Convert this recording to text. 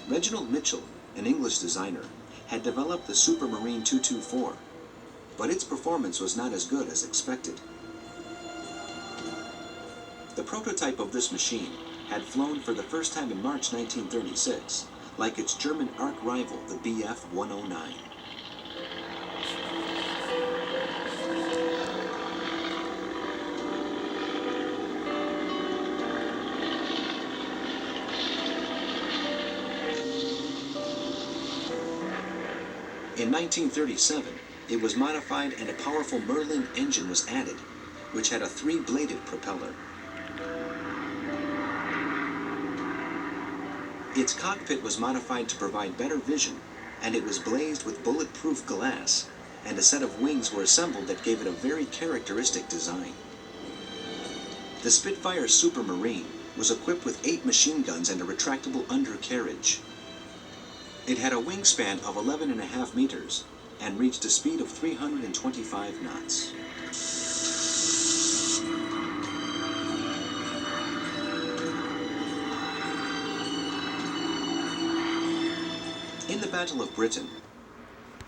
Reginald Mitchell, an English designer, had developed the SuperMarine 224, but its performance was not as good as expected. The prototype of this machine had flown for the first time in March 1936, like its German arch rival, the Bf 109. In 1937, it was modified and a powerful Merlin engine was added, which had a 3-bladed propeller. Its cockpit was modified to provide better vision, and it was glazed with bulletproof glass, and a set of wings were assembled that gave it a very characteristic design. The Spitfire SuperMarine was equipped with 8 machine guns and a retractable undercarriage. It had a wingspan of 11.5 meters and reached a speed of 325 knots. In the Battle of Britain,